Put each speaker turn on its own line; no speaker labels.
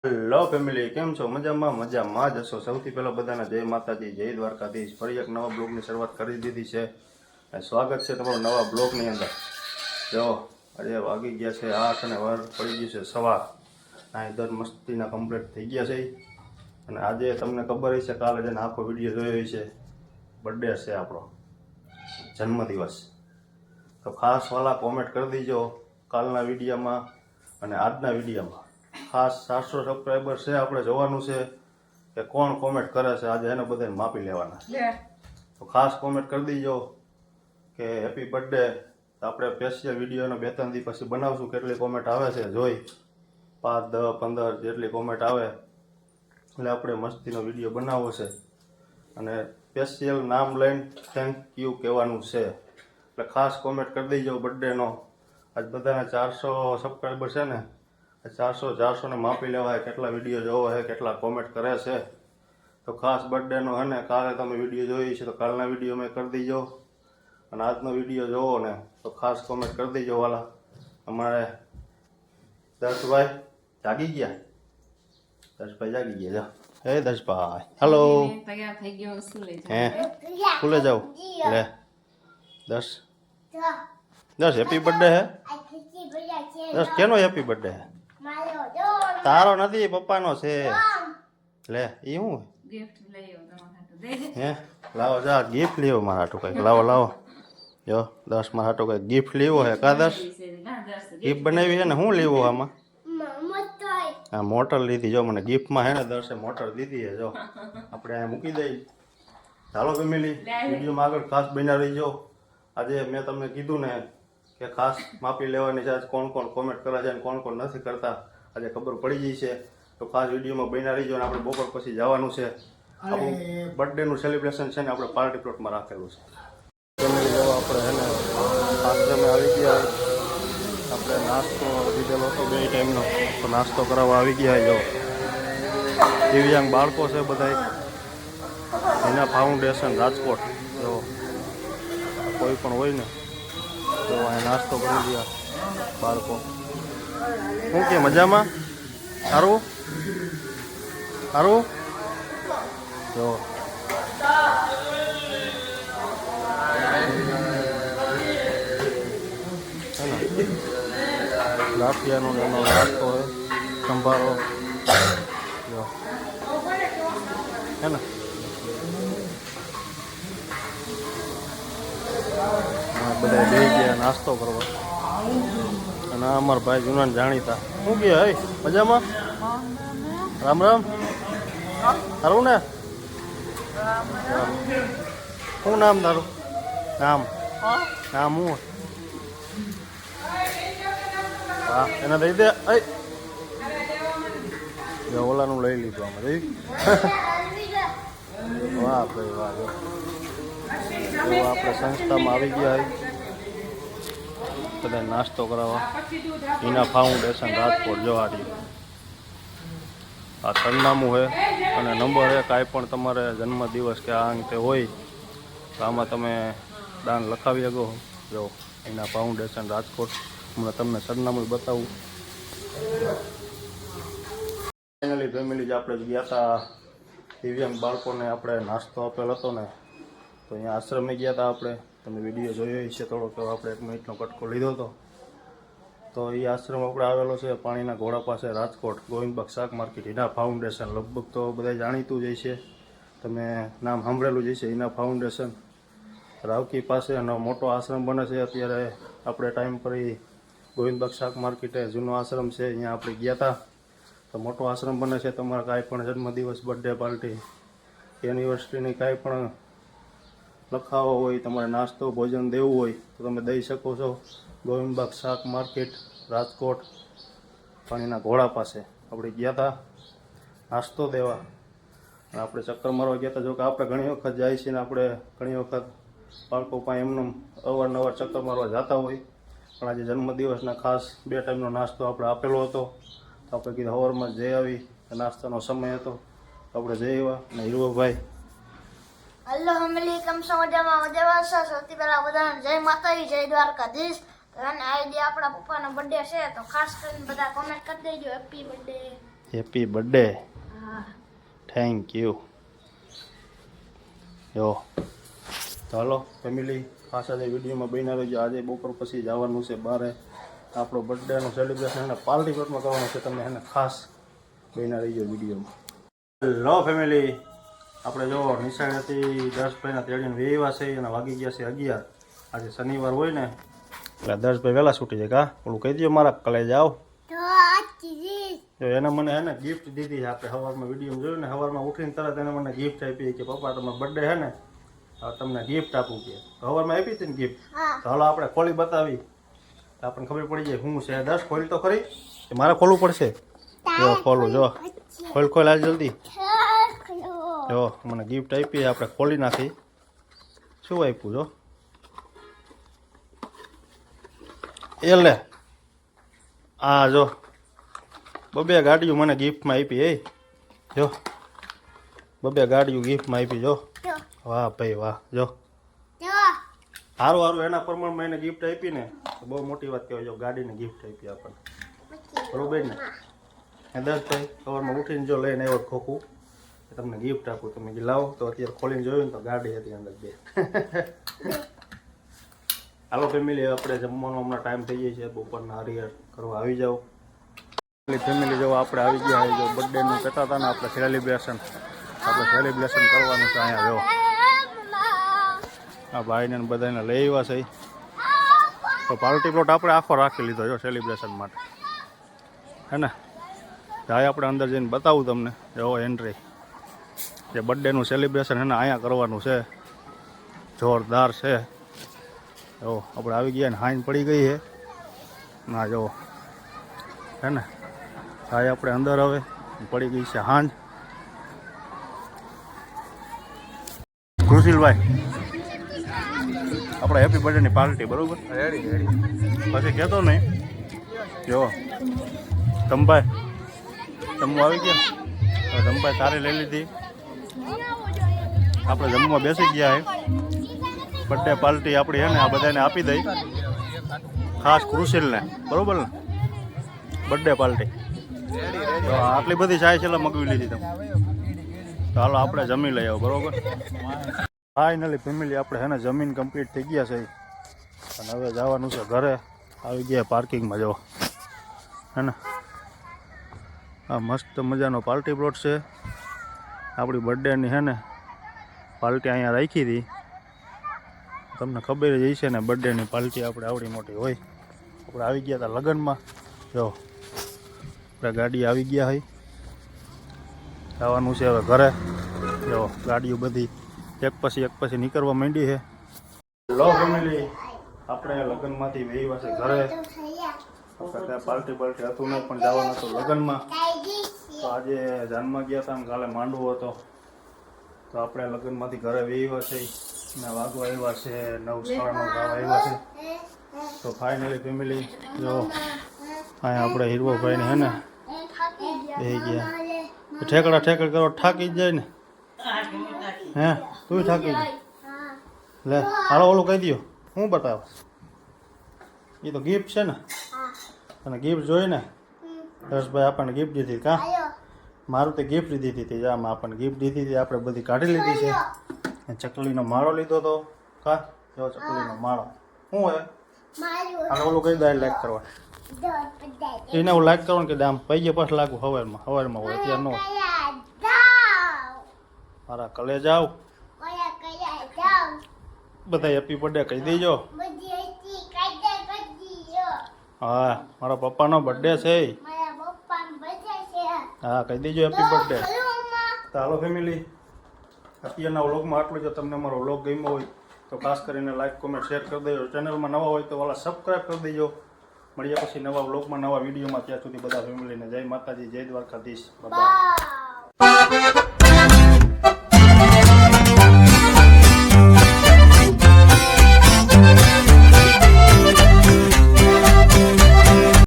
Hello family, કેમ છો? મજામાં જ હશો. સૌથી પહેલાં બધાને જય માતાજી, જય દ્વારકાધીશ. ફરી એક નવા બ્લોગની શરૂઆત કરી દીધી છે. સ્વાગત છે તમારું નવા બ્લોગની અંદર. જો આજે વાગી ગયા છે 8 અને વાર પડી ગયું છે સવાર. આ દર મસ્તીના કમ્પ્લીટ થઈ ગયા છે. અને આજે તમને ખબર છે, કાલે જેને આખો વિડીયો જોયો છે, બર્થડે છે આપણો, જન્મદિવસ. તો ખાસ વાલા કોમેન્ટ કરી દીજો કાલના વિડીયોમાં અને આજના વિડીયોમાં. ખાસ 700 સબસ્ક્રાઈબર છે, આપણે જોવાનું છે કે કોણ કોમેન્ટ કરે છે. આજે એને બધાને માપી લેવાના. તો ખાસ કોમેન્ટ કરી દીજો કે હેપી બર્થડે. તો આપણે સ્પેશિયલ વિડીયોનો 2-3 દી પછી બનાવશું. કેટલી કોમેન્ટ આવે છે જોઈ, 5, 10, 15 જેટલી કોમેન્ટ આવે એટલે આપણે મસ્તીનો વિડીયો બનાવવો છે. અને સ્પેશિયલ નામ લઈને થેન્ક યુ કહેવાનું છે. એટલે ખાસ કોમેન્ટ કરી દેજો બર્થડેનો. આજ બધાને 400 સબસ્ક્રાઈબર છે ને, 400 ને માપી લેવાય કેટલા વિડીયો જોવો છે, કેટલા કોમેન્ટ કરે છે. તો ખાસ બર્થડેનો હે ને, કાલે તમે વિડીયો જોઈ છે તો કાલના વિડીયો મેં કરી દીજો. અને આજનો વિડીયો જોવો ને તો ખાસ કોમેન્ટ કરી દેજો વાલા. અમારે દર્શભાઈ જાગી ગયા. દર્શભાઈ જાગી ગયા. જા હે દર્શભાઈ, હેલો.
તૈયાર થઈ ગયો,
હે સ્કૂલે જાવ લે. દર્શ હેપી બર્થડે હે. દર્શ કેનો હેપી બર્થડે હે? તારો નથી, પપ્પાનો છે. લે ઈ હું
ગિફ્ટ લઈ આવ્યો તમારા હાટુ. દેજે.
હે લાવો જા ગિફ્ટ લેવો મારા હાટુ કઈક. લાવો જો 10 મારા હાટુ કઈક ગિફ્ટ લેવો હે. કા 10 ગિફ્ટ બનાવી છે ને, શું લેવો આમાં? હા મોટર લીધી. જો મને ગિફ્ટમાં હે ને 10 મોટર દીધી હે. જો આપણે અહીંયા મૂકી દઈ. ચાલો ફેમિલી, વિડીયોમાં આગળ ખાસ બન્યા રહીજો. આજે મેં તમને કીધું ને કે ખાસ માપી લેવાની છે. આજ કોણ કોમેન્ટ કરે છે અને કોણ નથી કરતા આજે ખબર પડી ગઈ છે. તો ખાસ વિડીયોમાં બન્યા રહીજો. અને આપણે બપોર પછી જવાનું છે. આપણું બર્થડેનું સેલિબ્રેશન છે ને, આપણે પાર્ટી પ્લોટમાં રાખેલું છે. ફેમિલી જો આપણે છે ને આશ્રમે આવી ગયા. આપણે નાસ્તો લીધેલો હતો 2 ટાઈમનો, તો નાસ્તો કરાવવા આવી ગયા. જો દિવ્યાંગ બાળકો છે બધા, એના ફાઉન્ડેશન રાજકોટ. જો કોઈ પણ હોય ને તો અહીંયા નાસ્તો કરી દે બાળકો. શું કે મજામાં? સારું સારું. જો ગાંઠિયાનો એનો નાસ્તો હોય, સંભારો. જો હે ને બધા બે ગયા નાસ્તો કરવા. અને અમારા ભાઈ જૂના જાણીતા. શું કે હે મજામાં? રામ રામ. સારું ને? શું નામ તારું? નામ હું? હા એને દઈ દે. ઓલાનું લઈ લીધું આમાં દઈ. વાહ ભાઈ વાહ. જો આપણે સંસ્થામાં આવી ગયા બધા નાસ્તો કરાવવા. ઈના ફાઉન્ડેશન રાજકોટ. જો આ સરનામું છે અને નંબર છે. કાંઈ પણ તમારે જન્મદિવસ કે આ અંતે હોય તો આમાં તમે દાન લખાવી શકો. જો એના ફાઉન્ડેશન રાજકોટ. હમણાં તમને સરનામું બતાવું. ફેમિલી જ આપણે ગયા હતા દિવ્યાંગ બાળકોને. આપણે નાસ્તો આપેલો હતો ને, તો અહીંયા આશ્રમે ગયા હતા આપણે. તમે વિડીયો જોયો છે થોડો, તો આપણે 1 મિનિટનો કટકો લીધો હતો. તો એ આશ્રમ આપણે આવેલો છે પાણીના ઘોડા પાસે રાજકોટ, ગોવિંદબાગ શાક માર્કેટ. એના ફાઉન્ડેશન લગભગ તો બધા જાણીતું જ છે, તમે નામ સાંભળેલું જ છે. એના ફાઉન્ડેશન રાવકી પાસે એનો મોટો આશ્રમ બને છે અત્યારે. આપણે ટાઈમ પર ગોવિંદબાગ શાક માર્કેટે જૂનો આશ્રમ છે, અહીંયા આપણે ગયા હતા. તો મોટો આશ્રમ બને છે. તમારા કાંઈ પણ જન્મદિવસ, બર્થડે પાર્ટી, એનિવર્સરીની કાંઈ પણ લખાવો હોય, તમારે નાસ્તો ભોજન દેવું હોય તો તમે દઈ શકો છો. ગોવિંદબાગ શાક માર્કેટ રાજકોટ, પાણીના ઘોડા પાસે આપણે ગયા હતા નાસ્તો દેવા. અને આપણે ચક્કર મારવા ગયા હતા. જો કે આપણે ઘણી વખત જાય છીએ ને, આપણે ઘણી વખત બાળકો પાસે એમનું અવારનવાર ચક્કર મારવા જતા હોય. પણ આજે જન્મદિવસના ખાસ 2 ટાઈમનો નાસ્તો આપણે આપેલો હતો. તો આપણે કીધું સવારમાં જઈ આવી, નાસ્તાનો સમય હતો તો આપણે જઈ આવ્યા. અને હીરુભાઈ
હેલો ફેમિલી, કેમ છો? મજામાં છો? સૌથી પહેલા બધાને જય માતાજી, જય દ્વારકાધીશ. અને આજે આપણા પપ્પાનો બર્થડે છે, તો ખાસ કરીને બધા કોમેન્ટ કરી દેજો હેપી બર્થડે.
Happy birthday.
હા
થેન્ક યુ. જો ચાલો ફેમિલી ખાસ આજે વિડીયોમાં બન્યા રહેજો. આજે બપોર પછી જવાનું છે બારે આપણો બર્થડેનું સેલિબ્રેશન અને પાર્ટી પ્લોટમાં કરવાનું છે. તમને એને ખાસ બન્યા રહીજો વિડીયોમાં. હેલો ફેમિલી, આપણે જો નિશાળેથી 10 ભાઈના તેડીને વેવા છે અને વાગી ગયા છે 11. આજે શનિવાર હોય ને એટલે 10 ભાઈ વહેલા છૂટી જાય. કા ઓલું કહી દો મારા કલે જાઓ. જો એને મને હે ને ગિફ્ટ દીધી છે. આપણે સવારમાં વિડીયો જોયું ને, સવારમાં ઉઠીને તરત એને મને ગિફ્ટ આપી કે પપ્પા તમારો બર્થડે છે ને તમને ગિફ્ટ આપું કે. સવારમાં આપી હતી ને ગિફ્ટ. તો હાલો આપણે ખોલી બતાવી તો આપણને ખબર પડી જાય શું છે. 10 ખોલી તો ખરી કે મારે ખોલવું પડશે? જો ખોલું, જો ખોલ હાલ જલ્દી. જો મને ગિફ્ટ આપી આપણે ખોલી નાખી. શું આપ્યું જો એ લે આ જો બબે ગાડીઓ મને ગિફ્ટમાં આપી. એ જો બબે ગાડીઓ ગિફ્ટમાં આપી. જો વાહ ભાઈ વાહ. જો સારું સારું એના પ્રમાણમાં એને ગિફ્ટ આપી ને તો બહુ મોટી વાત કહેવાય. જો ગાડીને ગિફ્ટ આપી આપણને, બરોબર ને? એ 10 ભાઈ સવારમાં ઉઠીને જો લઈને આવ્યો ખોખું તમને ગિફ્ટ આપું. તમે લાવો તો અત્યારે ખોલીને જોયું ને તો ગાડી હતી અંદર બે. હાલો ફેમિલી, આપણે જમવાનો હમણાં ટાઈમ થઈ જાય છે. બપોરના હરિહર કરવા આવી જાઓ. ફેમિલી જો આપણે આવી ગયા જો બર્થડેનું કહેતા હતા ને આપણે સેલિબ્રેશન કરવાનું છે. અહીંયા જો આ ભાઈને બધાને લઈ આવ્યા છે. તો પાર્ટી પ્લોટ આપણે આખો રાખી લીધો જો સેલિબ્રેશન માટે, હે ને? જાય આપણે અંદર જઈને બતાવું તમને. જો એન્ટ્રી જે બર્થડેનું સેલિબ્રેશન હે ને અહીંયા કરવાનું છે. જોરદાર છે. જો આપણે આવી ગયા ને હાંજ પડી ગઈ છે ના જો, હે ને? જાય આપણે અંદર હવે પડી ગઈ છે હાંજ. કૃષિલભાઈ આપણે હેપી બર્થડેની પાર્ટી બરોબર પછી કહેતો નહીં. જો ધમભાઈ જમવા આવી ગયા. ધમભાઈ તારે લઈ લીધી. આપણે જમવા બેસી ગયા હે. બર્થડે પાર્ટી આપણી હે ને આ બધાને આપી દઈ, ખાસ કૃષિલને, બરોબર ને? બર્થડે પાર્ટી તો આટલી બધી ચાય છેલ્લા મગવી લીધી તમે. તો હાલો આપણે જમી લઈ આવો, બરોબર? ફાઇનલી ફેમિલી આપણે હે ને જમીન કમ્પ્લીટ થઈ ગયા છે અને હવે જવાનું છે ઘરે. આવી ગયા પાર્કિંગમાં જો, હે ને? આ મસ્ત મજાનો પાર્ટી પ્લોટ છે. આપણી બર્થડેની હે ને પાર્ટી અહીંયા રાખી હતી. તમને ખબર જ હશે ને બર્થડેની પાર્ટી આપણે આવડી મોટી હોય. આપણે આવી ગયા હતા લગ્નમાં. જો આપણે ગાડી આવી ગયા હોય. જવાનું છે હવે ઘરે. જો ગાડીઓ બધી એક પછી નીકળવા માંડી છે. લો ફેમિલી, આપણે લગ્નમાંથી વેવા છે ઘરે. આપણે ત્યાં પાર્ટી હતું ને પણ જવાનું હતું લગ્નમાં. તો આજે જાનમાં ગયા હતા ને કાલે માંડવો હતો. તો આપણે લગ્નમાંથી ઘરે વેવા છે ને વાગવા આવ્યા છે 9 સાડા 9 વાગવા આવ્યા છે. તો ફાઇનલી ફેમિલી જો અહીંયા આપણે હીરવોભાઈને હે ને બેસી ગયા. ઠેકડા કરો થાકી જ જાય ને. હે તું થાકી જાય. લે હાલો ઓલું કહી દો હું બતાવ. એ તો ગિફ્ટ છે ને, અને ગિફ્ટ જોઈ ને હર્ષભાઈ આપણને ગિફ્ટ દીધી. કા મારું તે ગિફ્ટ દીધી હતી. આમાં આપણને ગિફ્ટ દીધી હતી આપણે બધી કાઢી લીધી છે. ચકલીનો માળો લીધો હતો. કા જો ચકલીનો માળો શું હોય. અને ઓલું કહી દે લાઈક કરવા. એને હું લાઈક કરવાનું કે આમ પૈયે પાછું લાગુ સવારમાં હોય અત્યારે ન હોય. મારા કલે જાવ બધા હેપી બર્થડે કહી દેજો. હા મારા પપ્પાનો બર્થડે છે. હા કહી દેજો હેપી બર્થડે. તો હાલો ફેમિલી, અત્યારના વ્લોગમાં આટલું. જો તમને અમારો વ્લોગ ગમ્યો હોય તો ખાસ કરીને લાઈક કોમેન્ટ શેર કરી દેજો. ચેનલમાં નવા હોય તો વાલા સબસ્ક્રાઈબ કરી દેજો. મળીએ પછી નવા વ્લોગમાં નવા વિડીયોમાં. ત્યાં સુધી બધા ફેમિલીને જય માતાજી, જય દ્વારકાધીશ. બાય.